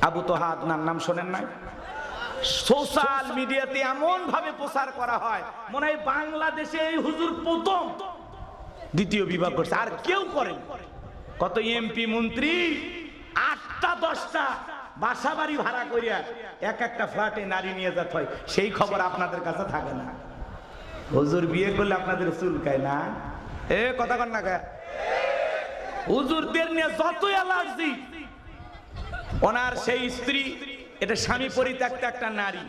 আবু তোহা আদনান নাম শোনেন নাই? সোশ্যাল মিডিয়াতে এমন ভাবে প্রচার করা হয় মনে হয় বাংলাদেশে এই হুজুর প্রথম দ্বিতীয় বিবাহ করছে, আর কেউ করেন। কত এমপি মন্ত্রী 8টা 10টা বাসা বাড়ি ভাড়া করিয়া এক একটা ফ্ল্যাটে নারী নিয়ে যেতে হয়, সেই খবর আপনাদের কাছে থাকে না। হুজুর বিয়ে করলে আপনাদের চুলকায় না? এ কথা কন না কে? হুজুরদের নিয়ে যত অ্যালার্জি। ওনার সেই স্ত্রী, এটা স্বামী পরিত্যক্ত একটা নারী,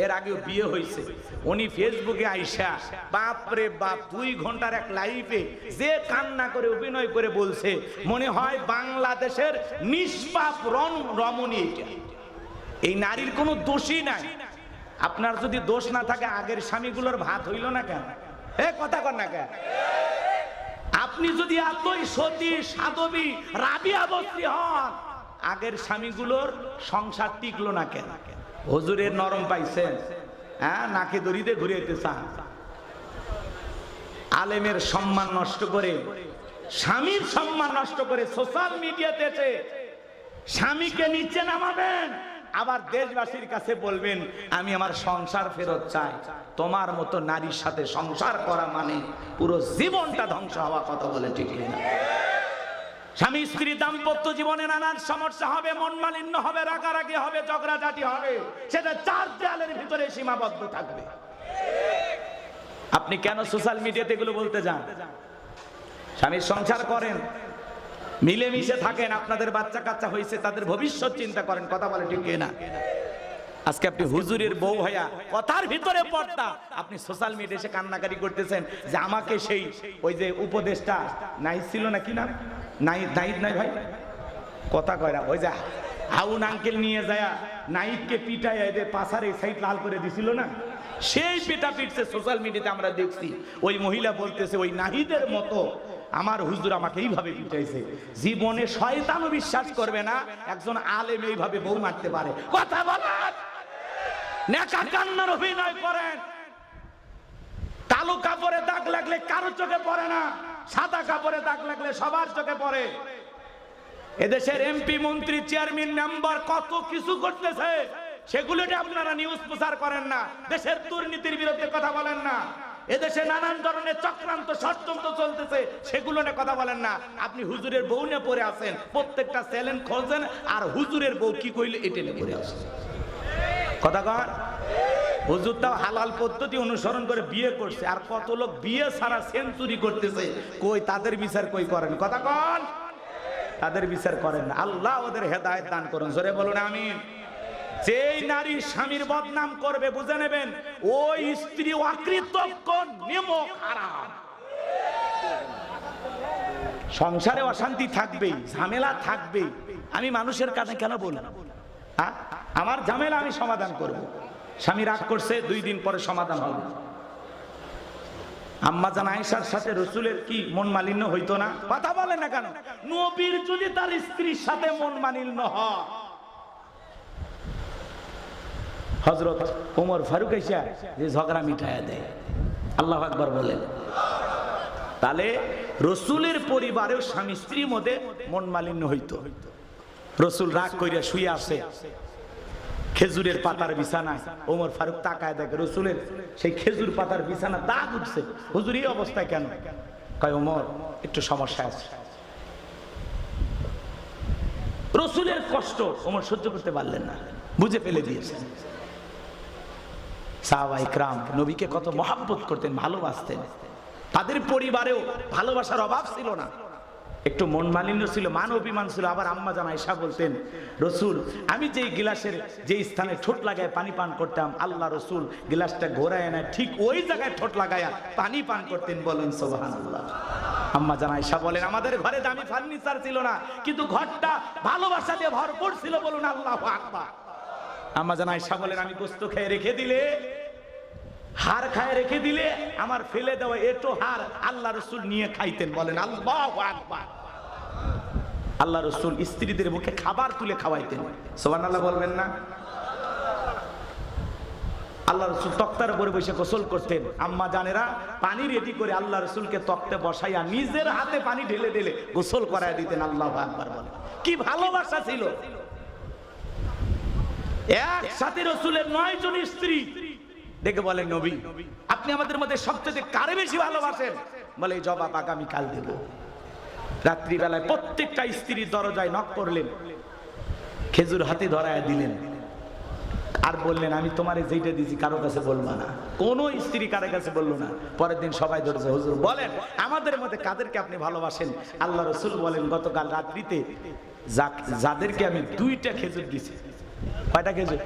এর আগেও বিয়ে হয়েছে। উনি ফেসবুকে আইসা বাপরে বাপ 2 ঘন্টার এক লাইভে যে কান্না করে অভিনয় করে বলছে মনে হয় বাংলাদেশের নিষ্পাপ রমণী এটা। এই নারীর কোনো দোষই নাই। আপনার যদি দোষ না থাকে আগের স্বামীগুলোর ভাত হইল না কেন? এ কথা কর না কেন? আপনি যদি এতই সতী সাধবী রাবিয়া বস্তি হন, আগের স্বামীগুলোর সংসার টিকলো না কেন? হুজুরের নরম পাইছেন, হ্যাঁ, নাকে দড়িতে ঘুরিয়েতে চান। আলেমের সম্মান নষ্ট করে, স্বামীর সম্মান নষ্ট করে সোশ্যাল মিডিয়াতে এসে স্বামীকে নিচে নামাবেন, আবার দেশবাসীর কাছে বলবেন আমি আমার সংসার ফেরত চাই। তোমার মতো নারীর সাথে সংসার করা মানে পুরো জীবনটা ধ্বংস হওয়া। কথা বলে ঠিক না? স্বামী স্ত্রী দাম্পত্য জীবনে নানান সমস্যা হবে, মন মালিন্য হবে, রাগারাগি হবে, ঝগড়াঝাটি হবে, সেটা 4 দেয়ালের ভিতরে সীমাবদ্ধ থাকবে। আপনি কেন সোশ্যাল মিডিয়াতে এগুলো বলতে যান? স্বামীর সংসার করেন, মিলেমিশে থাকেন, আপনাদের বাচ্চা কাচ্চা হয়েছে, তাদের ভবিষ্যৎ চিন্তা করেন। কথা বলে ঠিক না? আজকে আপনি হুজুরের বউ হইয়া কথার ভিতরে পড়তা, আপনি সোশ্যাল মিডিয়ায় এসে কান্নাকারি করতেছেন যে আমাকে সেই ওই যে উপদেশটা নাই ছিল না, কি নাম, নাইদ নাই ভাই, কথা কয়রা, ওই যে হাউন আঙ্কেল নিয়ে যায় নাইদকে পিটায় এদের পাশার এই সাইড লাল করে দিছিল না, সেই পিটা পিটছে সোশ্যাল মিডিয়াতে আমরা দেখছি। ওই মহিলা বলতেছে ওই নাহিদের মতো আমার হুজুর আমাকে এইভাবে পিটাইছে। জীবনে শয়তানও বিশ্বাস করবে না একজন আলেম এইভাবে বউ মারতে পারে। কথা বলেন, নেকা কান্নার অভিনয় করেন। কালো কাপড়ে দাগ লাগলে কারো চোখে পড়ে না, সাদা কাপড়ে দাগ লাগলে সবার চোখে পড়ে। এদেশের এমপি মন্ত্রী চেয়ারম্যান মেম্বার কত কিছু করতেছে, সেগুলোকে আপনারা নিউজ প্রচার করেন না। দেশের দুর্নীতির বিরুদ্ধে কথা বলেন না। এদেশে নানান ধরনের চক্রান্ত ষড়যন্ত্র চলতেছে, সেগুলো নিয়ে কথা বলেন না। আপনি হুজুরের বউ নিয়ে পড়ে আছেন, প্রত্যেকটা চ্যালেঞ্জ খোঁজেন, আর হুজুরের বউ কি কইলে এটা নিয়ে পড়ে আছেন। কথা কর, হুজুরটাও হালাল পদ্ধতি অনুসরণ করে বিয়ে করছে, আর কত লোক বিয়ে ছাড়া সেঞ্চুরি করতেছে, কই তাদের বিচার কই করেন? কথা কন, তাদের বিচার করেন না। আল্লাহ ওদের হেদায়েত দান করুন, জোরে বলুন আমিন। যেই নারী স্বামীর বদনাম করবে বুঝে নেবেন ওই স্ত্রী অকৃতজ্ঞ, নিমক, হারাম। সংসারে অশান্তি থাকবেই, ঝামেলা থাকবেই। আমি মানুষের কাছে কেন বলি? আমার ঝামেলা আমি সমাধান করব। স্বামী রাগ করছে, 2 দিন পরে সমাধান হবে। আম্মা জান আয়েশার সাথে রাসূলের কি মন মালিন্য হইতো না? কথা বলেন না কেন? নবীর যদি তার স্ত্রীর সাথে মন মালিন্য হয়, হযরত ওমর ফারুক এসে যে ঝগড়া মিটায়া দেয়, আল্লাহু আকবার বলেন। তাহলে রাসূলের পরিবারেও স্বামী স্ত্রীর মধ্যে মন মালিন্য হইতো। রাসূল রাগ কইরা শুয়ে আছে খেজুরের পাতার বিছানায়, ওমর ফারুক তাকায় দেখে রাসূলের সেই খেজুর পাতার বিছানা দাগ উঠছে। হুজুর এই অবস্থায় কেন? কয় ওমর একটু সমস্যা আছে। রাসূলের কষ্ট ওমর সহ্য করতে পারলেন না, বুঝে ফেলে দিয়েছেন। সাহাবায়ে কিরাম নবীকে কত মহব্বত করতেন, ভালোবাসতেন। তাদের পরিবারেও ভালোবাসার অভাব ছিল না, একটু মন মালিন্য ছিল, মান অভিমান ছিল। আবার আম্মা জান আয়েশা বলতেন, রাসূল আমি যেই গিলাসের যেই স্থানে ঠোঁট লাগায় পানি পান করতাম, আল্লাহ রাসূল গিলাসটা ঘোরায় না ঠিক ওই জায়গায় ঠোঁট লাগায়া পানি পান করতেন। বলেন সুবহানাল্লাহ। আম্মা জান আয়েশা বলেন আমাদের ঘরে দামি ফার্নিচার ছিল না, কিন্তু ঘরটা ভালোবাসা দিয়ে ভরপুর ছিল। বলুন আল্লাহু আকবার। আম্মা জান আয়েশা বলেন আমি গোশত খেয়ে রেখে দিলে, হাড় খায় রেখে দিলে, আমার ফেলে দেওয়া এটো হাড় আল্লাহ রাসূল নিয়ে খাইতেন। বলেন আল্লাহু আকবার। আল্লাহ রাসূল স্ত্রীদের মুখে খাবার তুলে খাওয়াইতেন। সুবহানাল্লাহ বলবেন না? আল্লাহ রাসূল তক্তার উপরে বসে গোসল করতেন। আম্মা জানেরা পানি রেডি করে আল্লাহ রাসূলকে তক্তে বসাইয়া নিজের হাতে পানি ঢেলে ঢেলে গোসল করায় দিতেন। আল্লাহু আকবার বলেন। কি ভালোবাসা ছিল! একসাথে রাসূলের 9 জন স্ত্রী দেখে বলেন, নবী আপনি আমাদের মধ্যে সবচেয়ে কারে বেশি ভালোবাসেন? বলে এই জবাব আগামী কাল দেব। রাত্রি বেলায় প্রত্যেকটা স্ত্রীর দরজায় নক করলেন, খেজুর হাতে ধরায় দিলেন, আর বললেন আমি তোমারে যেটা দিয়েছি কারো কাছে বলবা না। কোন স্ত্রী কারো কাছে বললো না। পরের দিন সবাই ধরেছে, হুজুর বলেন আমাদের মধ্যে কাদেরকে আপনি ভালোবাসেন? আল্লাহ রাসূল বলেন, গতকাল রাত্রিতে যাদেরকে আমি 2টা খেজুর দিয়েছি। কয়টা খেজুর?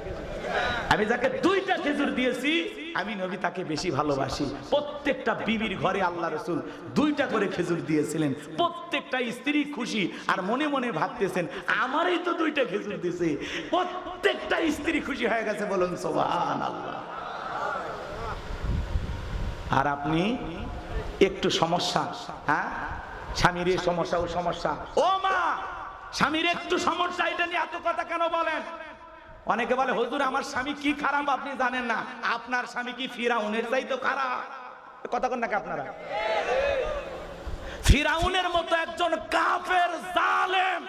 আমি যাকে 2টা খেজুর দিয়েছি আমি নবী তাকে বেশি ভালোবাসি। প্রত্যেকটা বিবির ঘরে আল্লাহ রাসূল 2টা করে খেজুর দিয়েছিলেন। প্রত্যেকটা স্ত্রী খুশি আর মনে মনে ভাবতেছেন আমারই তো 2টা খেজুর দিয়েছে। প্রত্যেকটা স্ত্রী খুশি হয়ে গেছে, বলুন সুবহানাল্লাহ। আর আপনি একটু সমস্যা, হ্যাঁ স্বামীর এই সমস্যা, ও সমস্যা, ও মা স্বামীর একটু সমস্যা, এটা নিয়ে এত কথা কেন বলেন? অনেকে বলে হুজুর আমার স্বামী কি খারাপ আপনি জানেন না। আপনার স্বামী কি ফিরাউনের চাইতে খারাপ? কথা বলেন নাকি আপনারা? ফিরাউনের মতো একজন কাফের জালেম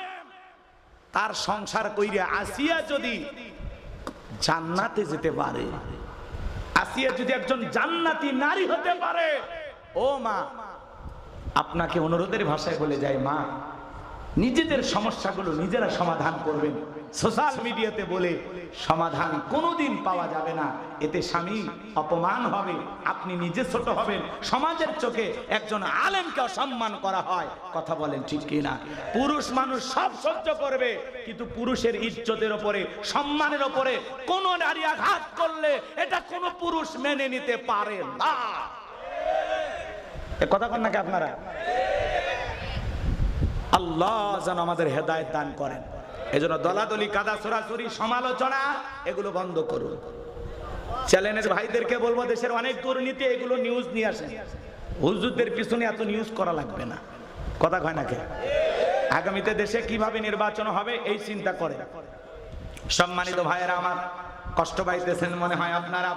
তার সংসার কইরা আসিয়া যদি জান্নাতে যেতে পারে, আসিয়া যদি একজন জান্নাতি নারী হতে পারে, ও মা আপনাকে অনুরোধের ভাষায় বলে যায়, মা নিজেদের সমস্যাগুলো নিজেরা সমাধান করবেন। সোশ্যাল মিডিয়াতে বলে সমাধান কোনোদিন পাওয়া যাবে না। এতে স্বামী অপমান হবে, আপনি নিজে ছোট হবেন, সমাজের চোখে একজন আলেমকে অসম্মান করা হয়। কথা বলেন ঠিক কিনা? পুরুষ মানুষ সব সহ্য করবে, কিন্তু পুরুষের ইজ্জতের উপরে, সম্মানের উপরে কোন নারী আঘাত করলে এটা কোন পুরুষ মেনে নিতে পারে না। এ কথা বলেন নাকি আপনারা? আল্লাহ যেন আমাদের হেদায়েত দান করেন। এজন্য দলাদলি, কাদা ছড়াছড়ি, সমালোচনা এগুলো বন্ধ করুন। চ্যানেলের ভাইদেরকে বলবো, দেশের অনেক দুর্নীতি, এগুলো নিউজ নিয়ে আসেন। হুজুরদের পিছনে এত নিউজ করা লাগবে না। কথা কয় নাকি? আগামীতে দেশে কিভাবে নির্বাচন হবে এই চিন্তা করে। সম্মানিত ভাইয়েরা আমার, কষ্ট পাইতেছেন মনে হয় আপনারা।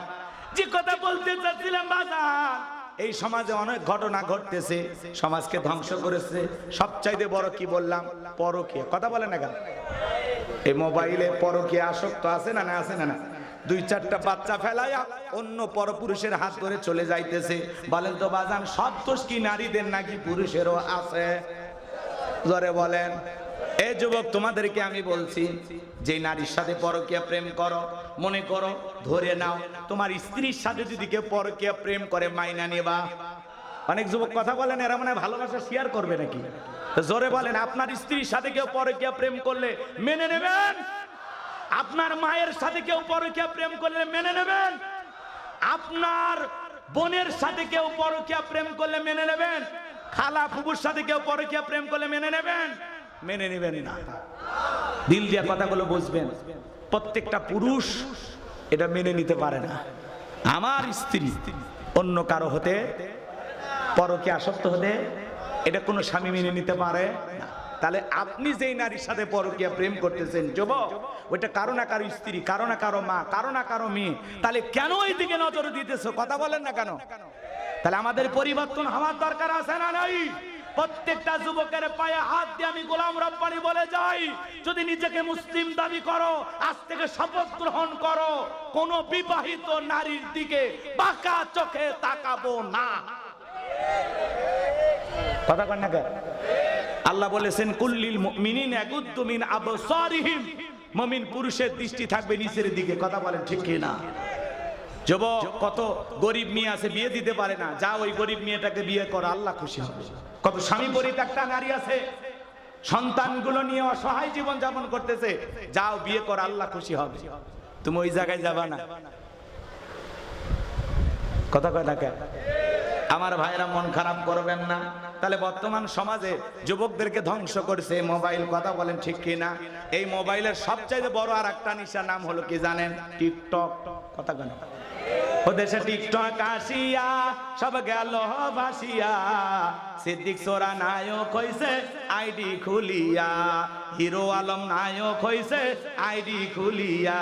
যে কথা বলতে চাচ্ছিলাম, বাজার এই সমাজে অনেক ঘটনা ঘটতেছে, সমাজকে ধ্বংস করেছে। সবচাইতে বড় কি বললাম? পরকীয়া। কথা বলে না কেন? এই মোবাইলে পরকীয়া আসক্ত আছে না? না আছে না? না 2-4টা বাচ্চা ফেলায়া অন্য পরপুরুষের হাত ধরে চলে যাইতেছে। বলেন তো বাজান, সব দোষ কি নারীদের নাকি পুরুষেরও আছে? জোরে বলেন। এই যুবক তোমাদেরকে আমি বলছি, যে নারীর সাথে পরকীয়া প্রেম করো, মনে করো ধরে নাও তোমার স্ত্রীর সাথে যদি কেউ পরকীয়া প্রেম করে, মাইনা নেবা? অনেক যুবক কথা বলেন এরা মনে ভালোবাসা শেয়ার করবে নাকি? জোরে বলেন, আপনার স্ত্রীর সাথে কেউ পরকীয়া প্রেম করলে মেনে নেবেন? আপনার মায়ের সাথে কেউ পরকীয়া প্রেম করলে মেনে নেবেন? আপনার বোনের সাথে কেউ পরকীয়া প্রেম করলে মেনে নেবেন? খালা ফুফুর সাথে কেউ পরকীয়া প্রেম করলে মেনে নেবেন? মেনে নেবেন না। দিল দিয়ে কথাগুলো বুঝবেন। প্রত্যেকটা পুরুষ এটা মেনে নিতে পারে না। আমার স্ত্রী অন্য কারো হতে, পরকীয়া আসক্ত হতে, এটা কোনো স্বামী মেনে নিতে পারে না। তাহলে আপনি যেই নারীর সাথে পরকীয়া প্রেম করতেছেন যুবক, ওইটা কারো না কারো স্ত্রী, কারো না কারো মা, কারো না কারো মেয়ে। তাহলে কেন এই দিকে নজর দিতেছো? কথা বলেন না কেন? তাহলে আমাদের পরিবর্তন হওয়ার দরকার আছে না নাই? প্রত্যেকটা যুবকের পায়ে হাত দিয়ে আমি গোলাম রব্বানি বলে যাই, যদি নিজেকে মুসলিম দাবি করো, আজ থেকে শপথ গ্রহণ করো, কোন বিবাহিত নারীর দিকে বাঁকা চোখে তাকাবো না। কথা কন না কেন? আল্লাহ বলেছেন, কুল্লিল মুমিনিনা ইয়াগুদ্দু মিন আবসারিহিম, মুমিন পুরুষের দৃষ্টি থাকবে নিচের দিকে। কথা বলেন ঠিক কি না? যুবক, কত গরিব মেয়ে আছে বিয়ে দিতে পারে না, যা ওই গরিব মেয়েটাকে বিয়ে করো, আল্লাহ খুশি হবে। কত স্বামী পরিত্যক্তা নারী আছে, সন্তানগুলো নিয়ে অসহায় জীবন যাপন করতেছে, যাও বিয়ে করো, আল্লাহ খুশি হবে। তুমি ওই জায়গায় যাবা না। কথা কয় না কেন? আমার ভাইরা মন খারাপ করবেন না। তাহলে বর্তমান সমাজে যুবকদেরকে ধ্বংস করছে মোবাইল। কথা বলেন ঠিক কি না? এই মোবাইলের সবচাইতে বড় আর একটা নিশার নাম হলো কি জানেন? টিকটক। কথা কেন? ও দেশে টিকটক আসিয়া সব গেল ভাসিয়া, সিদ্দিক সোরা নায়ক হইছে আইডি খুলিয়া, হিরো আলম নায়ক হইছে আইডি খুলিয়া।